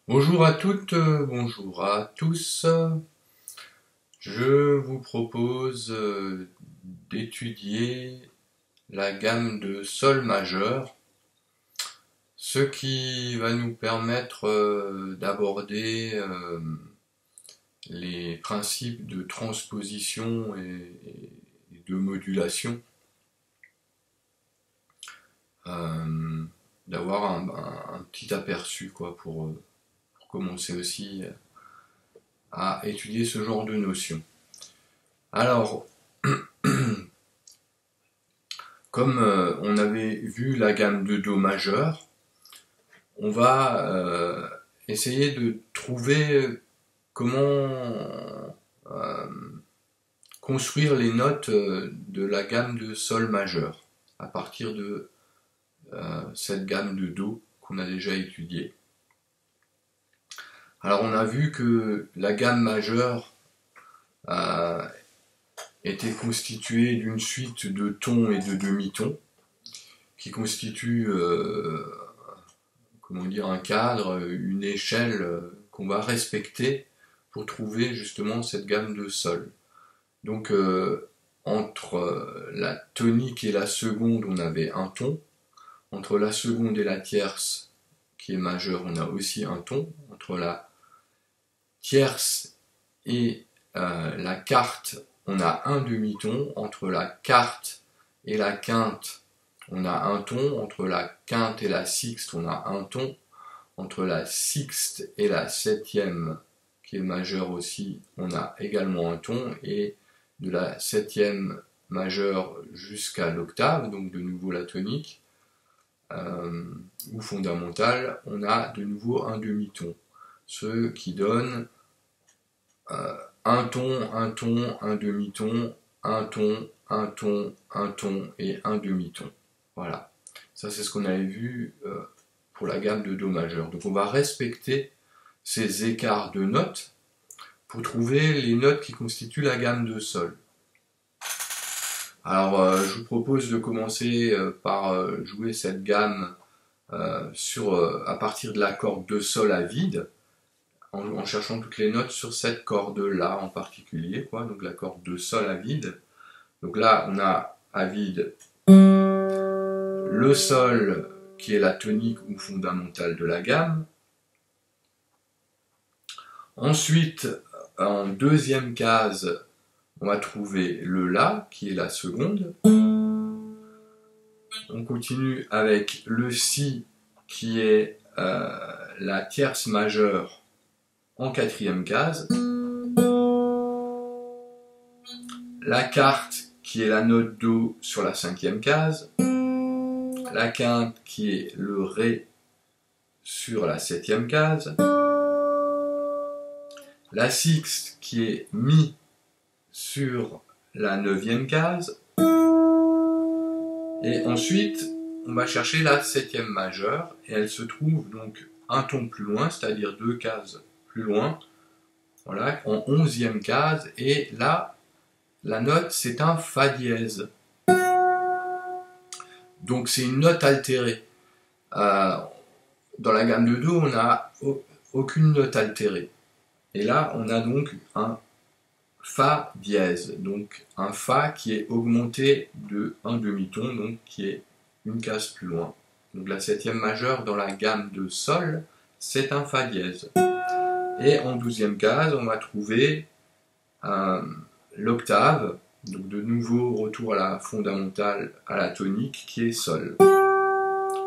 Bonjour à toutes, bonjour à tous. Je vous propose d'étudier la gamme de sol majeur, ce qui va nous permettre d'aborder les principes de transposition et de modulation, d'avoir un petit aperçu pour commencer aussi à étudier ce genre de notions. Alors, comme on avait vu la gamme de Do majeur, on va essayer de trouver comment construire les notes de la gamme de Sol majeur à partir de cette gamme de Do qu'on a déjà étudiée. Alors on a vu que la gamme majeure était constituée d'une suite de tons et de demi-tons qui constituent un cadre, une échelle qu'on va respecter pour trouver justement cette gamme de sol. Donc entre la tonique et la seconde, on avait un ton. Entre la seconde et la tierce, qui est majeure, on a aussi un ton. Entre la tierce et la quarte, on a un demi-ton. Entre la quarte et la quinte, on a un ton. Entre la quinte et la sixte, on a un ton. Entre la sixte et la septième, qui est majeure aussi, on a également un ton. Et de la septième majeure jusqu'à l'octave, donc de nouveau la tonique, ou fondamentale, on a de nouveau un demi-ton. Ce qui donne un ton, un ton, un demi-ton, un ton, un ton, un ton et un demi-ton. Voilà. Ça, c'est ce qu'on avait vu pour la gamme de Do majeur. Donc on va respecter ces écarts de notes pour trouver les notes qui constituent la gamme de Sol. Alors je vous propose de commencer par jouer cette gamme à partir de la corde de Sol à vide, en cherchant toutes les notes sur cette corde-là en particulier, donc la corde de Sol à vide. Donc là, on a à vide le Sol qui est la tonique ou fondamentale de la gamme. Ensuite, en deuxième case, on va trouver le La qui est la seconde. On continue avec le Si qui est la tierce majeure en quatrième case. La quarte qui est la note Do sur la cinquième case. La quinte qui est le Ré sur la septième case. La sixte qui est Mi sur la neuvième case. Et ensuite, on va chercher la septième majeure, et elle se trouve donc un ton plus loin, c'est-à-dire deux cases plus loin, voilà, en onzième case, et là, la note, c'est un Fa dièse. Donc c'est une note altérée. Dans la gamme de Do, on n'a aucune note altérée. Et là, on a donc un Fa dièse, donc un Fa qui est augmenté de un demi-ton, donc qui est une case plus loin. Donc la septième majeure dans la gamme de Sol, c'est un Fa dièse. Et en douzième case, on va trouver l'octave, donc de nouveau retour à la fondamentale, à la tonique, qui est Sol.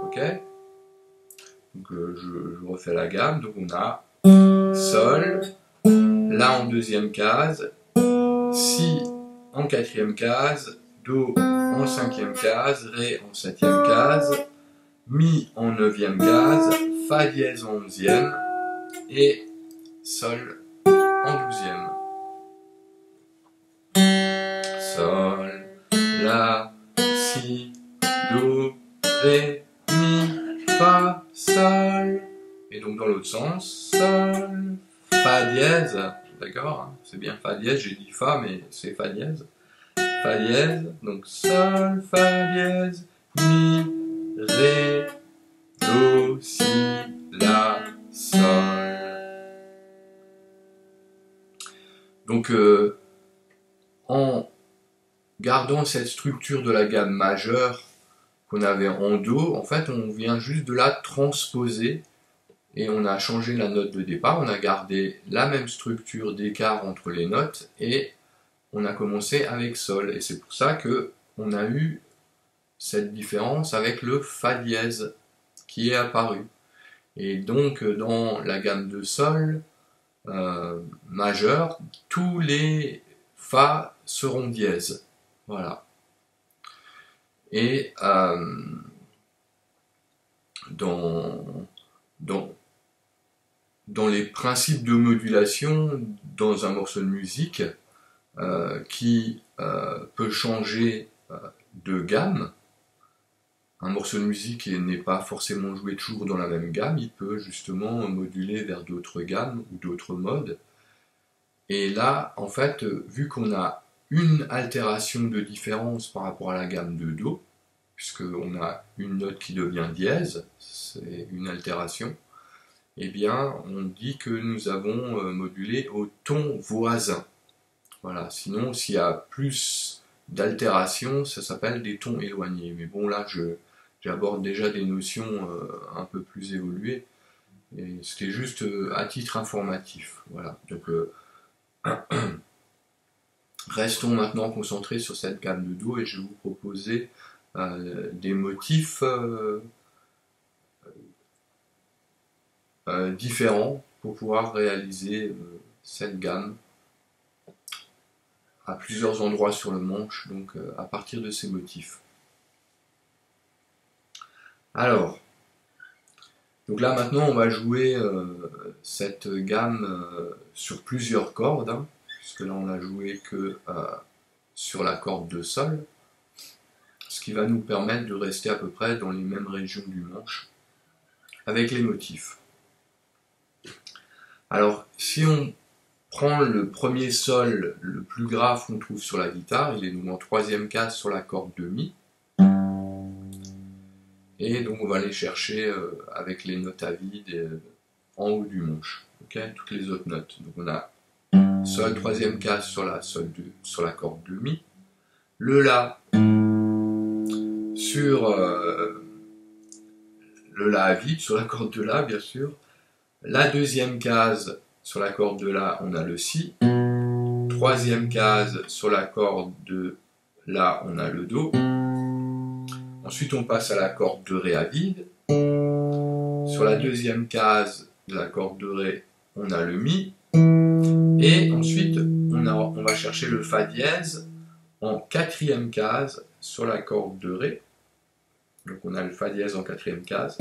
Ok? Donc je refais la gamme, donc on a Sol, La en deuxième case, Si en quatrième case, Do en cinquième case, Ré en septième case, Mi en neuvième case, Fa dièse en onzième et Sol en douzième. Sol, La, Si, Do, Ré, Mi, Fa, Sol. Et donc dans l'autre sens, Sol, Fa dièse. D'accord, hein, c'est bien Fa dièse, j'ai dit Fa, mais c'est Fa dièse. Fa dièse, donc Sol, Fa dièse, Mi, Ré, Do, Si, La, Sol. Donc en gardant cette structure de la gamme majeure qu'on avait en Do, en fait on vient juste de la transposer et on a changé la note de départ, on a gardé la même structure d'écart entre les notes et on a commencé avec Sol. Et c'est pour ça que on a eu cette différence avec le Fa dièse qui est apparu. Et donc dans la gamme de Sol majeur, tous les Fa seront dièses. Voilà. Et dans les principes de modulation dans un morceau de musique qui peut changer de gamme, un morceau de musique n'est pas forcément joué toujours dans la même gamme, il peut justement moduler vers d'autres gammes ou d'autres modes. Et là, en fait, vu qu'on a une altération de différence par rapport à la gamme de Do, puisqu'on a une note qui devient dièse, c'est une altération, eh bien, on dit que nous avons modulé au ton voisin. Voilà, sinon, s'il y a plus d'altération, ça s'appelle des tons éloignés. Mais bon, là, j'aborde déjà des notions un peu plus évoluées. Et c'était juste à titre informatif. Voilà, donc restons maintenant concentrés sur cette gamme de Do et je vais vous proposer des motifs différents pour pouvoir réaliser cette gamme à plusieurs endroits sur le manche, donc à partir de ces motifs. Alors, donc là maintenant on va jouer cette gamme sur plusieurs cordes, hein, puisque là on n'a joué que sur la corde de Sol, ce qui va nous permettre de rester à peu près dans les mêmes régions du manche avec les motifs. Alors, si on prend le premier Sol le plus grave qu'on trouve sur la guitare, il est donc en troisième case sur la corde de Mi, et donc on va aller chercher avec les notes à vide en haut du manche, okay, toutes les autres notes. Donc on a Sol troisième case sur la corde de Mi, le La sur le La à vide sur la corde de La bien sûr, la deuxième case sur la corde de La on a le Si, troisième case sur la corde de La on a le Do, ensuite on passe à la corde de Ré à vide, sur la deuxième case de la corde de Ré on a le Mi, et ensuite on va chercher le Fa dièse en quatrième case sur la corde de Ré, donc on a le Fa dièse en quatrième case,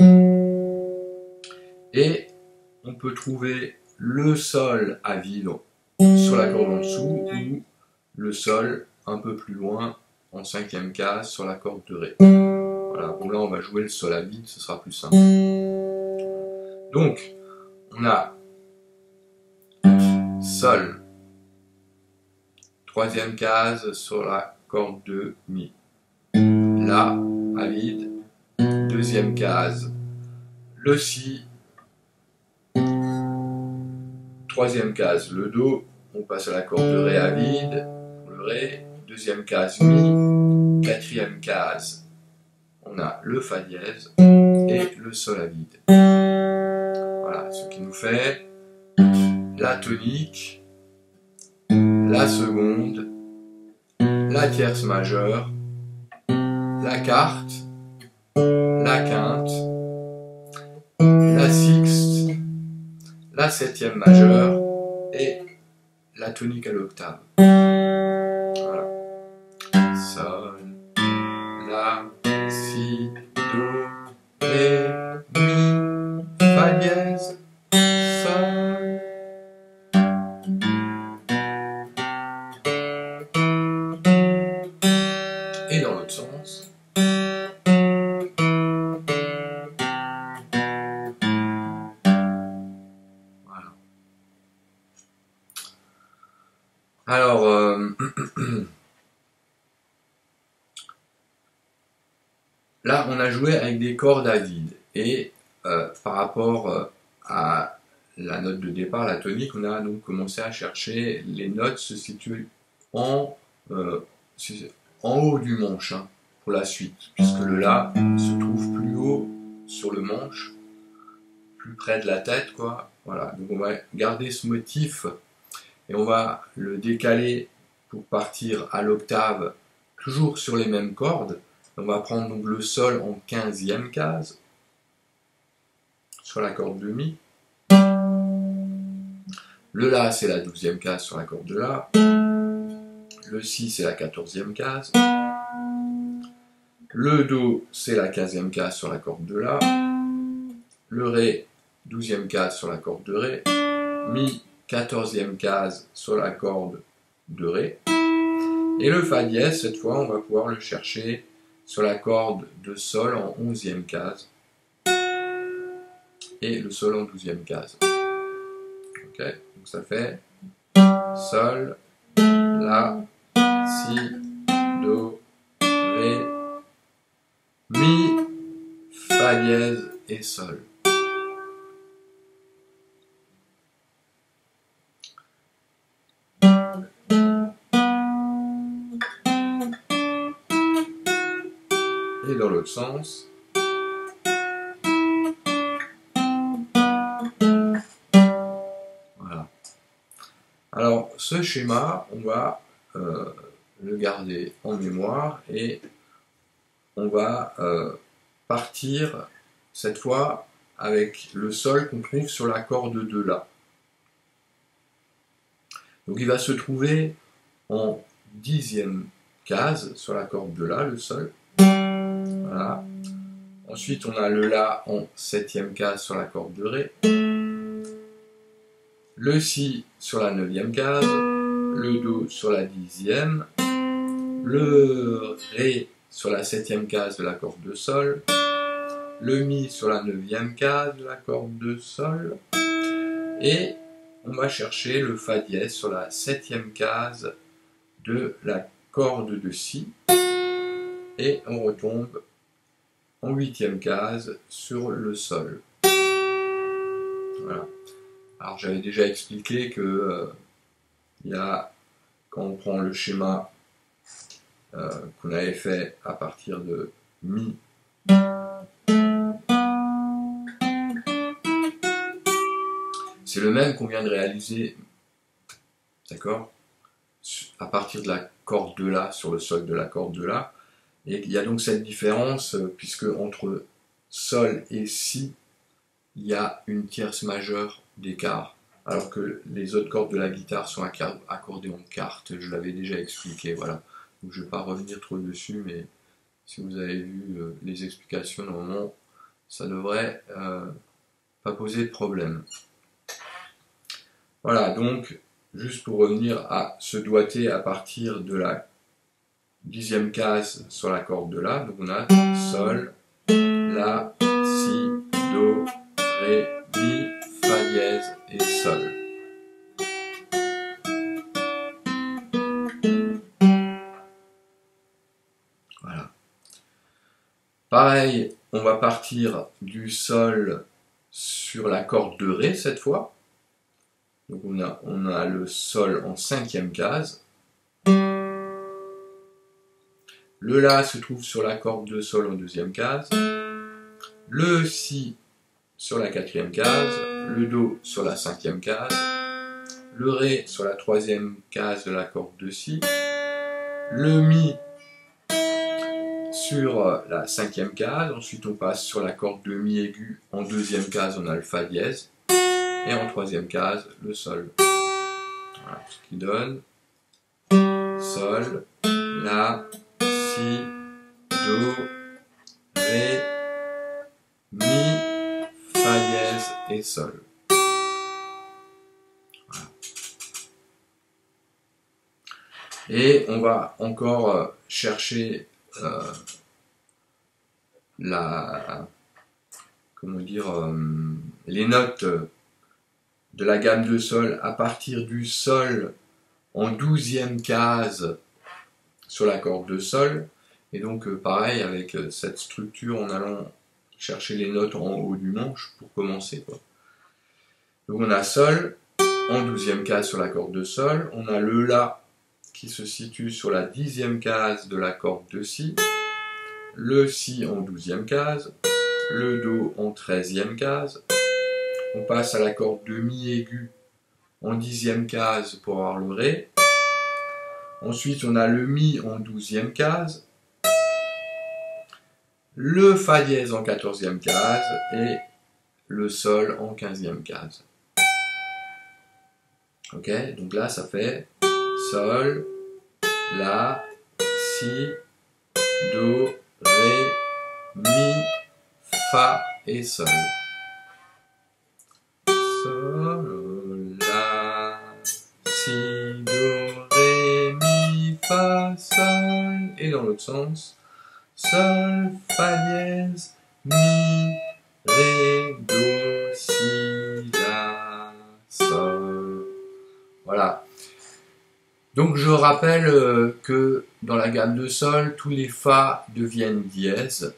et on peut trouver le Sol à vide sur la corde en dessous ou le Sol un peu plus loin en cinquième case sur la corde de Ré. Voilà, bon là on va jouer le Sol à vide, ce sera plus simple. Donc, on a Sol, troisième case sur la corde de Mi, La à vide, deuxième case, le Si, troisième case, le Do, on passe à la corde de Ré à vide, le Ré, deuxième case Mi, quatrième case, on a le Fa dièse et le Sol à vide. Voilà, ce qui nous fait la tonique, la seconde, la tierce majeure, la quarte, la quinte, la sixte, la septième majeure et la tonique à l'octave. Voilà. Sol, La, Si, Do, Ré, Mi, Fa dièse, Sol. Et dans l'autre sens. Voilà. Alors, là, on a joué avec des cordes à vide. Et par rapport à la note de départ, la tonique, on a donc commencé à chercher les notes se situent en haut du manche, hein, pour la suite, puisque le La se trouve plus haut sur le manche, plus près de la tête, quoi. Voilà, donc on va garder ce motif et on va le décaler pour partir à l'octave, toujours sur les mêmes cordes. On va prendre donc le Sol en 15e case, sur la corde de Mi. Le La, c'est la 12e case sur la corde de La. Le Si, c'est la 14e case. Le Do, c'est la 15e case sur la corde de La. Le Ré, 12e case sur la corde de Ré. Mi, 14e case sur la corde de Ré. Et le Fa dièse, cette fois, on va pouvoir le chercher sur la corde de Sol en 11e case. Et le Sol en 12e case. Ok, donc ça fait Sol, La, Si, Do, Ré, Mi, Fa dièse et Sol. Et dans l'autre sens. Voilà. Alors, ce schéma, on va le garder en mémoire et on va partir cette fois avec le Sol qu'on trouve sur la corde de La. Donc il va se trouver en 10e case sur la corde de La, le Sol. Voilà. Ensuite, on a le La en 7e case sur la corde de Ré. Le Si sur la 9e case. Le Do sur la 10e. Le Ré sur la 7e case de la corde de Sol. Le Mi sur la 9e case de la corde de Sol. Et on va chercher le Fa dièse sur la 7e case de la corde de Si. Et on retombe en 8e case sur le Sol. Voilà. Alors j'avais déjà expliqué que il y a, quand on prend le schéma qu'on avait fait à partir de Mi, c'est le même qu'on vient de réaliser, d'accord, à partir de la corde de La sur le Sol de la corde de La. Et il y a donc cette différence, puisque entre Sol et Si, il y a une tierce majeure d'écart, alors que les autres cordes de la guitare sont accordées en quarte. Je l'avais déjà expliqué, voilà. Donc je ne vais pas revenir trop dessus, mais si vous avez vu les explications, normalement, ça ne devrait pas poser de problème. Voilà, donc, juste pour revenir à ce doigté à partir de la 10e case sur la corde de La, donc on a Sol, La, Si, Do, Ré, Mi, Fa dièse et Sol. Voilà. Pareil, on va partir du Sol sur la corde de Ré cette fois. Donc on a le Sol en 5e case. Le La se trouve sur la corde de Sol en 2e case. Le Si sur la 4e case. Le Do sur la 5e case. Le Ré sur la 3e case de la corde de Si. Le Mi sur la 5e case. Ensuite on passe sur la corde de Mi aigu. En 2e case on a le Fa dièse. Et en 3e case le Sol. Voilà, ce qui donne Sol, La, Si, Do, Ré, Mi, Fa dièse et Sol. Voilà. Et on va encore chercher les notes de la gamme de Sol à partir du Sol en 12e case sur la corde de Sol. Et donc pareil avec cette structure en allant chercher les notes en haut du manche pour commencer, quoi. Donc on a Sol en 12e case sur la corde de Sol, on a le La qui se situe sur la 10e case de la corde de Si, le Si en 12e case, le Do en 13e case, on passe à la corde de Mi aigu en 10e case pour avoir le Ré, ensuite on a le Mi en 12e case, le Fa dièse en 14e case et le Sol en 15e case. Ok, donc là ça fait Sol, La, Si, Do, Ré, Mi, Fa et Sol. Sol, La, Si, Do, Ré, Mi, Fa, Sol. Et dans l'autre sens, Sol, Fa dièse, Mi, Ré, Do, Si, La, Sol. Voilà. Donc je rappelle que dans la gamme de Sol, tous les Fa deviennent dièses.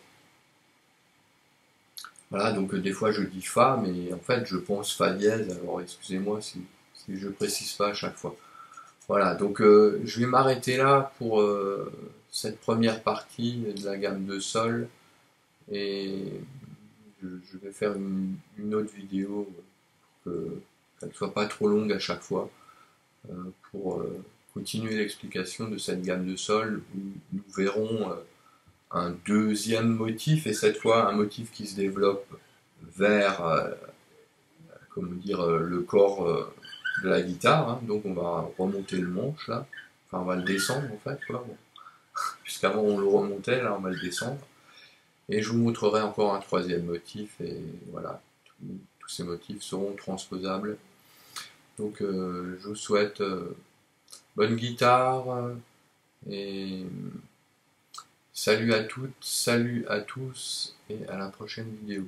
Voilà, donc des fois je dis Fa, mais en fait je pense Fa dièse, alors excusez-moi si je ne précise pas à chaque fois. Voilà, donc je vais m'arrêter là pour cette première partie de la gamme de Sol, et je vais faire une autre vidéo pour qu'elle ne soit pas trop longue à chaque fois, pour continuer l'explication de cette gamme de Sol, où nous verrons un deuxième motif, et cette fois un motif qui se développe vers comment dire, le corps de la guitare, hein. Donc on va remonter le manche là, enfin on va le descendre en fait, quoi. Bon. Puisqu'avant on le remontait, là on va le descendre, et je vous montrerai encore un troisième motif, et voilà, tous ces motifs seront transposables. Donc je vous souhaite bonne guitare, et salut à toutes, salut à tous, et à la prochaine vidéo.